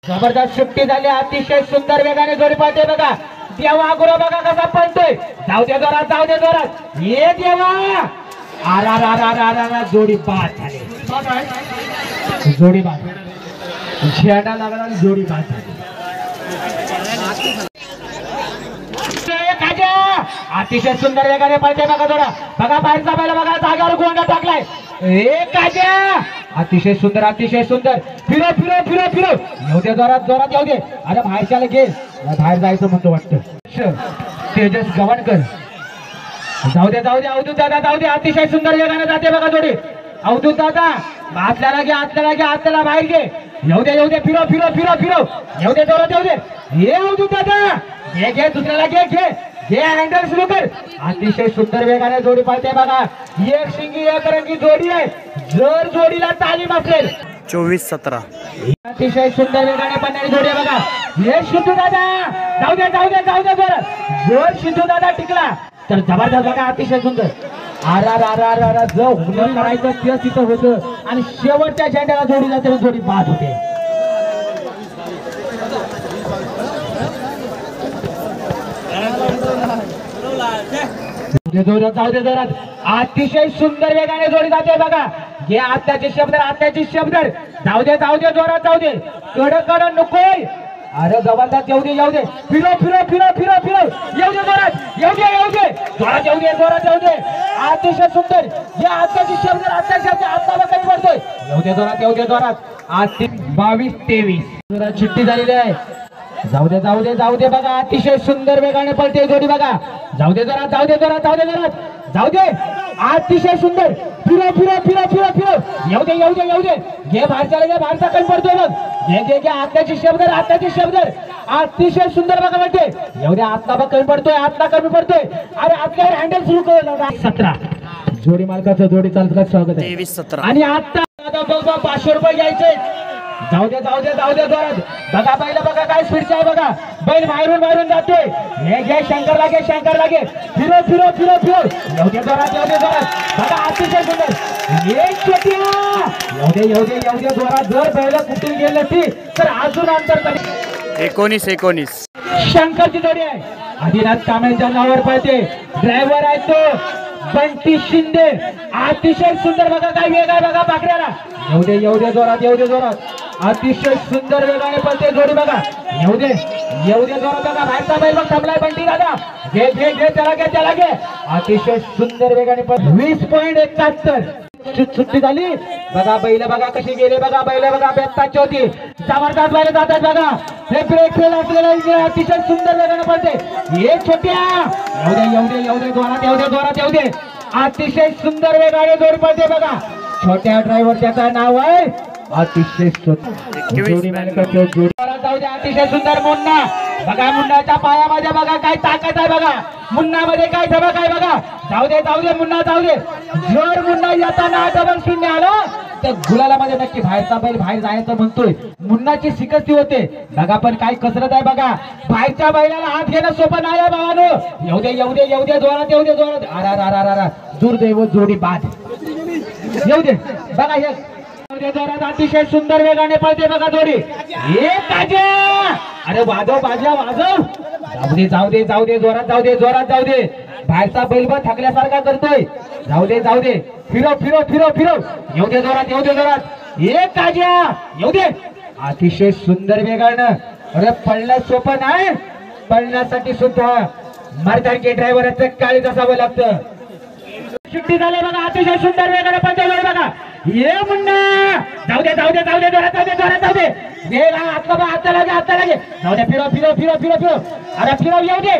जबरदस्त सुट्टी झाली, अतिशय सुंदर वेगाने जोडी पाहते बघा. देवा गुरु बघा कसा पळतोय. जाऊ दे जोरात, जाऊ दे जोरात. ये देवा. आरा जोडी बाद झाली, जोडी बाद. झेंडा लागला, जोडी बाद झाली. अतिशय सुंदर वेगाने पळते बघा जोडा. बघा बाहेरचा बैल बघा, जागेवर गोंडा टाकलाय. अतिशय सुंदर, अतिशय सुंदर. फिरो फिरो फिरो फिरो. येऊ दे जोरात, जोरात येऊ दे. अरे बाहेरच्याला घे, बाहेर जायचं म्हणतो वाटतं. तेजस गवणकर. जाऊ दे, जाऊ दे अवधूत दादा, जाऊ दे. अतिशय सुंदर वेगाने जाते बघा जोडी. अवधूत दादा आपल्याला घे, आपल्याला घे, आपल्याला बाहेर घे. येऊ दे, येऊ दे. फिरो फिरो फिरो फिरो. येऊ दे जोरात, येऊ दे. हे अवधूत दादा घे घे, दुसऱ्याला घे घे घे. हँडल सुरू कर. अतिशय सुंदर वेगाने जोडी पाळते बघा. एक शिंगी एक रंगी जोडी आहे. जर जोडीला तालीम असेल 24-17. अतिशय सुंदर वेगाने पडणारी जोडी आहे बघा. हे सिद्धू दादा, जाऊ दे, जाऊ दे, जाऊ दे. जर सिद्धू दादा टिकला तर जबरदस्त बघा. अतिशय सुंदर. आरा जो हुनर करायचं तेच तिथं होतं आणि शेवटच्या झेंड्याला जोडीला तरी जोडी बाद होते. जाऊ दे जोरात. अतिशय सुंदर वेगाने जोडी जाते बघा. हे आत्याचे शब्द, आत्याचे शब्द. जाऊ दे, जाऊ दे जोरात, जाऊ दे. कड नकोय. अरे जबरदस्त. येऊ दे, येऊ दे. फिरो फिरो फिरो फिरो फिरो. येऊ दे जोरात, येऊ दे, येऊ दे. जोरात येऊ दे, जोरात येऊ दे. अतिशय सुंदर. हे आत्याचे शब्द, आत्याचे शब्द. आता कधी पडतोय. येऊ दे जोरात, येऊ दे जोरात. आज 22-23 जोरात चिठ्ठी झालेली आहे. जाऊ दे, जाऊ दे, जाऊ दे बघा. अतिशय सुंदर वेगाने पळते जोडी बघा. जाऊ दे जोरात, जाऊ दे जोरात, जाऊ दे जोरात, जाऊ दे. अतिशय सुंदर. फिरो फिरो फिरो फिरो फिरो. येऊ दे, येऊ दे, येऊ दे. घे बाहेरच्या, घे बाहेरचा कमी पडतोय बघ. घे घे घे. आत्ताची शब्द, आत्ताची शब्द. अतिशय सुंर बघा म्हणते. येऊ दे. आत्ता बघ कमी पडतोय, आत्ता कमी पडतोय. अरे आपल्यावर हँडल सुरू कर. 17 जोडी मालकाचं जोडी चालतं स्वागत आहे. 23-17. आणि आता बघ 500 रुपये घ्यायचे. जाऊ दे, जाऊ दे, जाऊ दे जोरात. बघा बैल बघा काय स्पीडचा आहे बघा. बैल बाहेरून जाते. हे घे शंकर लागे, शंकर लागे. फिरो फिरो फिरो फिरो. येऊ दे जोरात, येऊ दे जोरात. बघा अतिशय सुंदर. एक छोट्या. येऊ दे, येऊ दे, येऊ दे जोरात. जर बैल कुठून गेली नसती तर अजून अंतर कधी. 19-19 शंकरची जोडी आहे. आदिनाथ कांबळेच्या नावावर पळते. ड्रायव्हर आहे तो बंटी शिंदे. अतिशय सुंदर बघा काय वेग आहे बघा पाकऱ्याला. येऊ दे, येऊ दे जोरात, येऊ दे जोरात. अतिशय सुंदर वेगाने पळते जोडी बघा. येऊ दे, येऊ दे जोरात बघा. बाहेरचा बैल बघ थांबलाय बंटी दादा. घे घे घे, त्याला घे, त्याला घे. अतिशय सुंदर वेगाने पळते. 20.71 सुट्टी झाली बघा. बैल बघा कशी गेले बघा. बैल बघा बेत्ताची होती. जबरदस्त बैल जातात बघा. हे ब्रेक फेल असलेला अतिशय सुंदर वेगाने पळते. एक छोट्या. येऊ दे, येऊ दे, येऊ दे जोरात, येऊ दे जोरात, येऊ दे. अतिशय सुंदर वेगाने जोडी पळते बघा. छोट्या ड्रायव्हर त्याचं नाव आहे. अतिशय जोडी मालकाचं जोडी. जाऊ दे. अतिशय सुंदर मुन्ना बघा. मुन्नाच्या पायामध्ये बघा काय ताकद आहे बघा. मुन्नामध्ये काय धमक आहे बघा. जाऊ दे, जाऊ दे मुन्ना, जाऊ दे. जर मुन्ना येताना डबल शून्य आलं तर गुलालामध्ये नक्की बाहेरचा बैल बाहेर जायचं म्हणतोय. मुन्नाची शिकस्ती होते बघा. पण काय कसरत आहे बघा. बाहेरच्या बैलाला हात घेणं सोपं नाही आहे भावानो. येऊ दे, येऊ दे, येऊ दे जोरात, येऊ दे जोरात. आरा दुर्दैव जोडी बाद. येऊ दे बघा. हे जोरात अतिशय सुंदर वेगाने पळते बघा जोडी. एक ताजा. अरे वाजव बाजा वाजव. जाऊ दे, जाऊ दे, जाऊ दे जोरात, जाऊ दे जोरात, जाऊ दे. बाहेरचा बैल पण थकल्यासारखा करतोय. जाऊ दे, जाऊ दे. फिरो फिरो फिरो फिरो. येऊ दे जोरात, येऊ दे जोरात. एक ताजा. येऊ दे. अतिशय सुंदर वेगानं. अरे पळणं सोपं नाही. पळण्यासाठी सुद्धा मर्दारकी ड्रायव्हरचं काळीच असावं लागतं. सुट्टी झाली बघा. अतिशय सुंदर वेगाने पळते बघा. ये मुन्ना. जाऊ दे, जाऊ दे, जाऊ दे जोरात, जाऊ दे जोरात, जाऊ दे. हात लागे, हात लागे. जाऊ दे. फिरो फिरो फिरो फिरो फिरो. अरे फिरो. येऊ दे,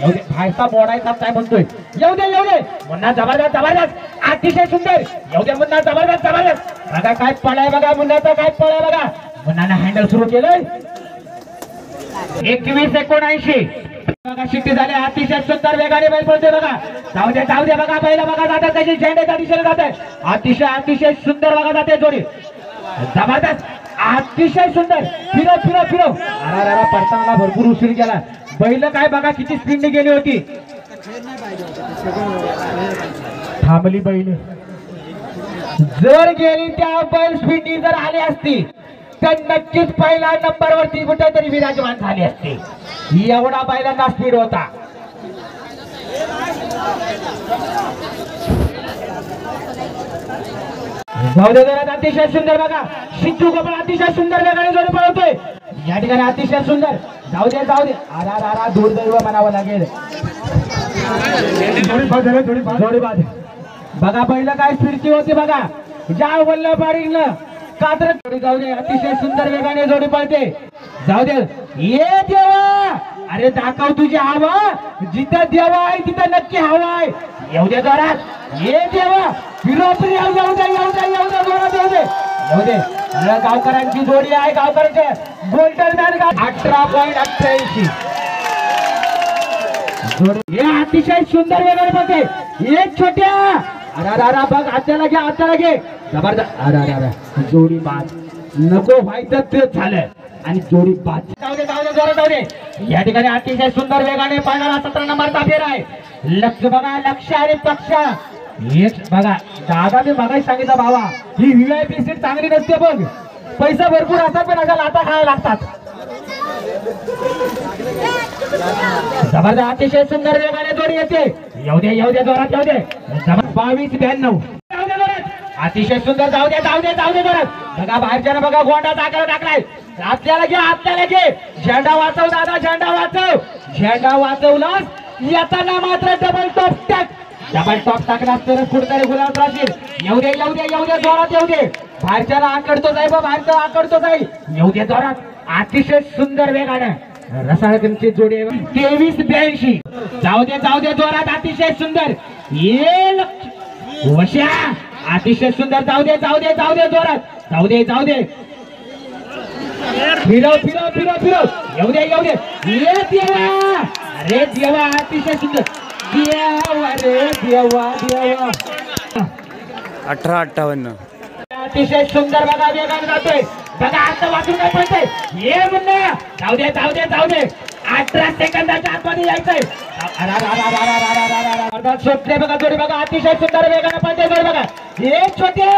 येऊ दे. बाहेरचा मोडायचा काय म्हणतोय. येऊ दे, येऊ दे. मुन्ना जबरदस्त, जबरदस्त. अतिशय सुंदर. येऊ दे मुन्ना जबरदस्त, जबरदस्त. बघा काय पळाय बघा. मुन्नाचा काय पळाय बघा. मुन्नानं हँडल सुरू केलंय. 21-79 बघा. शिट्टी झाली. अतिशय सुंदर वेगाने बैल पळते बघा. जाऊ दे, जाऊ दे बघा. बैल बघा जातात कशी झेंड्याच्या दिशेने जात आहे. अतिशय अतिशय सुंदर बघा जाते जोडी. जबरदस्त. अतिशय सुंदर. फिरो फिरो फिरो. अरा पडताना भरपूर उशीर गेला. बैल काय बघा किती स्पीडने गेली होती. थांबली बैल. जर गेली त्या बैल स्पीडनी जर आली असती तर नक्कीच पहिला नंबरवरती कुठेतरी विराजमान झाले असते. एवढा बैलांना स्पीड होता. जाऊ दे जरा, अतिशय सुंदर बघा. सिद्धू कपल अतिशय सुंदर वेगाने जोडी पळवतोय या ठिकाणी. अतिशय सुंदर. जाऊ दे जाऊ दे. आरा दुर्दैव म्हणावं लागेल. जोडी बाद बघा. पहिलं काय स्पीडची होती बघा. ज्या वल्लभ पाटीलनं कात्र जोडी. जाऊ दे. अतिशय सुंदर वेगाने जोडी पळते. जाऊ दे. ये देवा, अरे दाखव तुझी हवा. जिथं देवा आहे तिथं नक्की हवा आहे. येऊ दे जोरात. ये देवा, फिरोपरी येऊ दे जोरात. येऊ दे. गावकरांची जोडी आहे. गावकरांचे गोल्डन मॅन 18.88 जोडी. हे अतिशय सुंदर वेगाने पळते. एक छोट्या. अरा बघ. आत्याला घे जबरदस्त. अरा जोडी बाद. नको व्हायचं तेच झालं आणि जोडी बाद. जाऊ दे जोरात. जाऊ दे. या ठिकाणी अतिशय सुंदर वेगाने पळणारा 17 नंबरचा फेर आहे. लक्ष बघा. लक्ष आणि पक्ष एक बघा. दादा मी बघायला सांगितलं भावा, ही VIP सीट चांगली नसते बघ. पैसा भरपूर असतात पण अशा लाटा खायला लागतात. जबरदस्त. अतिशय सुंदर वेगाने जोडी येते. येऊ दे जोरात. येऊ दे. 22-92 अतिशय सुंदर. जाऊ दे जोरात. बघा बाहेरच्या बघा गोंडा टाकलाय. आपल्याला घे. झेंडा वाचव दादा. झेंडा वाचवलास. येताना मात्र डबल टॉप टाकला तर कुठतरी गुलाब राहतील. येऊ दे जोरात. येऊ दे. बाहेरच्याला आकडतो जाईल. येऊ दे जोरात. अतिशय सुंदर वेगानं रसाळकरची जोडी 23-82. जाऊ दे जोरात. अतिशय सुंदर. ये वश्या. अतिशय सुंदर. जाऊ दे जोरात. जाऊ दे. फिरव. येऊ दे. ये देवा, अरे देवा. अतिशय सुंदर. देवा 18-58 अतिशय सुंदर बघा. वेगाने जातोय बघा. आता वाचून काय पडतंय. ये म्हणणं. जाऊ दे. 18 सेकंदाच्या आतमध्ये यायचंय. सोपले बघा जोडी बघा. अतिशय सुंदर वेगाने पळते जोडी बघा. एक छोट्या.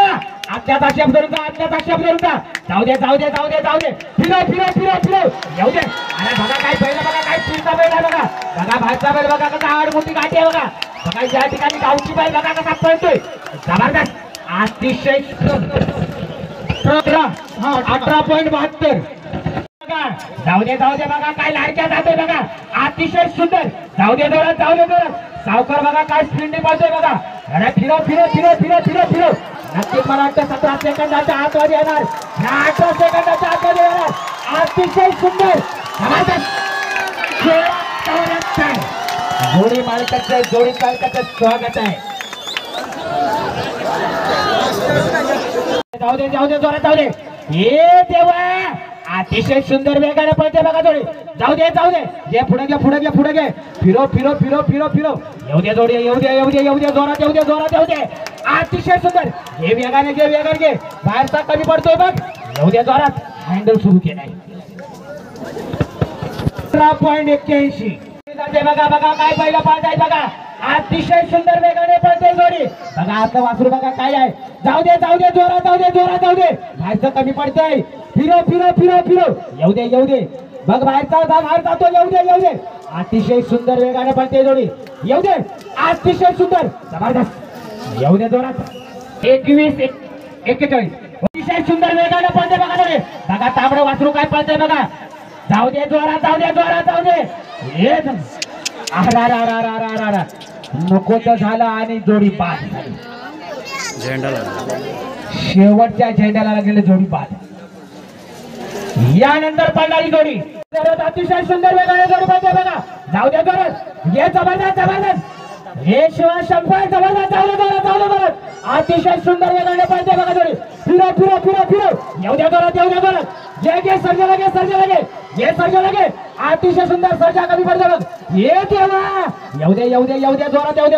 आत्याचा शेप धरून जा. जाऊ दे. फिरव. येऊ दे. अरे बघा काय बैल बघा. काय स्पीडचा बैल आहे बघा. बाहेरचा बैल बघा कसा आड मोठी गाठी आहे बघा. ज्या ठिकाणी गावची बैल बघा कसा पळतोय. जबरदस्त. अतिशय 18.72 जाऊ दे बघा. काय लाडक्या जातोय बघा. अतिशय सुंदर. जाऊ दे जोरात. सावकार बघा काय स्पीडने पळतोय बघा. अरे फिरव. नक्कीच मला वाटतं 17 सेकंदाच्या आतमध्ये येणार. 18 सेकंदाच्या आतमध्ये येणार. अतिशय सुंदर. जोडी मालकाचं स्वागत आहे. जाऊ दे जोरात. हे देवा, अतिशय सुंदर वेगाने पळते बघा जोडी. जाऊ दे. घे पुढे घे. फिरव. येऊ दे जोरात. येऊ दे. अतिशय सुंदर. घे वेगाने घे. बाहेरचा कमी पडतोय बघ. येऊ दे जोरात. हँडल सुरू केलाय. 18.81 बघा. काय पहिला पाळताय बघा. अतिशय सुंदर वेगाने पळते जोडी बघा. आता वासरू बघा काय आहे. जाऊ दे जोरात. बाहेरचं कमी पडतंय. फिरव. येऊ दे. बघ बाहेर जातो. येऊ दे. अतिशय सुंदर वेगाने पळते जोडी. येऊ दे. अतिशय सुंदर. जबरदस्त. येऊ दे जोरात. 21-41 अतिशय सुंदर वेगाने पळते बघा जोडी बघा. तांबडं वासरू काय पळते बघा. जाऊ दे जोरात. नको तर झालं आणि जोडी बाद झाली. शेवटच्या झेंड्याला लागलेली जोडी बाद. यानंतर पडणारी जोडी अतिशय सुंदर वेगाने जोडी पळते बघा. जाऊ दे जोरात. हे जबरदस्त. हे शिवाय शंभर जबरदस्त. जाऊ दे. अतिशय सुंदर वेगाने पळते बघा जोडी. फिरव. येऊ दे जोरात. घे सर्जा लगे. अतिशय सुंदर. सर्जा कमी पडते बघ. हे देवा. येऊ दे जोरात. येऊ दे.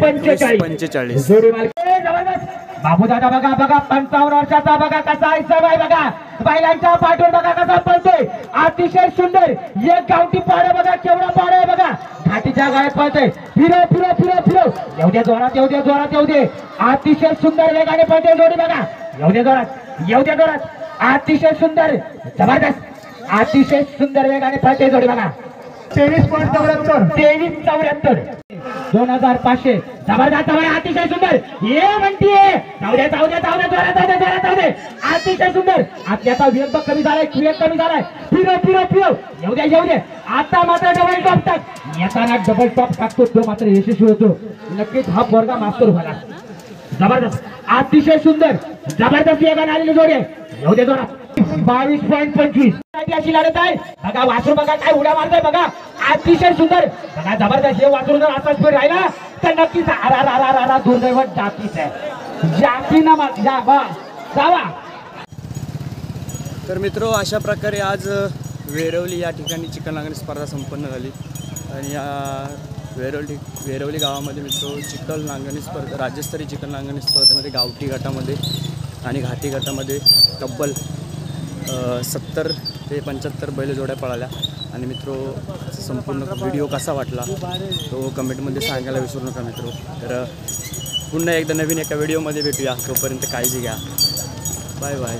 45 जोडी मालक जबरदस्त. बाबू दादा बघा 55 वर्षाचा बघा कसा आहे सवय बघा. बैलांच्या पाठून बघा कसा पळतोय. अतिशय सुंदर. एक गावठी पाड बघा. केवढा पाड आहे बघा. घाटीच्या गायत पळतोय. फिरव. येऊ दे जोरात. येऊ दे. अतिशय सुंदर वेगाने पळते जोडी बघा. येऊ दे जोरात. येऊ द्या जोरात अतिशय सुंदर जबरदस्त अतिशय सुंदर वेगाने पळते जोडी बघा 23.74 2500 जबरदस्त अतिशय सुंदर ये म्हणतीये जाऊ दे जोरात अतिशय सुंदर आपल्याचा वेग बघ कमी झालाय फिरो येऊ दे आता मात्र डबल टॉप टाक येताना डबल टॉप टाकतो तो मात्र यशस्वी होतो नक्कीच हा पोरगा मास्टर झाला जबरदस्त अतिशय सुंदर जबरदस्त वेगाने आलेली जोडी आहे येऊ दे जोरात 22.25 अशी लढत आहे बघा वासरू बघा काय उड्या मारतोय बघा अतिशय सुंदर बघा जबरदस्त हे वासरू जर असाच स्पीड राहिला तर नक्कीच दुर्दैवत जातीच आहे जाती ना जावा. तर मित्रो अशा प्रकारे आज वेरवली या ठिकाणी चिकन नांगरणी स्पर्धा संपन्न झाली आणि या वेरवली गावामध्ये मित्रो चिकन नांगरणी स्पर्धा राज्यस्तरीय चिकन नांगरणी स्पर्धेमध्ये गावठी गटामध्ये आणि घाटी गटामध्ये तब्बल 70 ते 75 बैलजोड्या पळाल्या आणि मित्रो संपूर्ण व्हिडिओ कसा वाटला तो कमेंटमध्ये सांगायला विसरू नका मित्रो. तर पुन्हा एकदा नवीन एका व्हिडिओमध्ये भेटूया तोपर्यंत काळजी घ्या. Bye bye.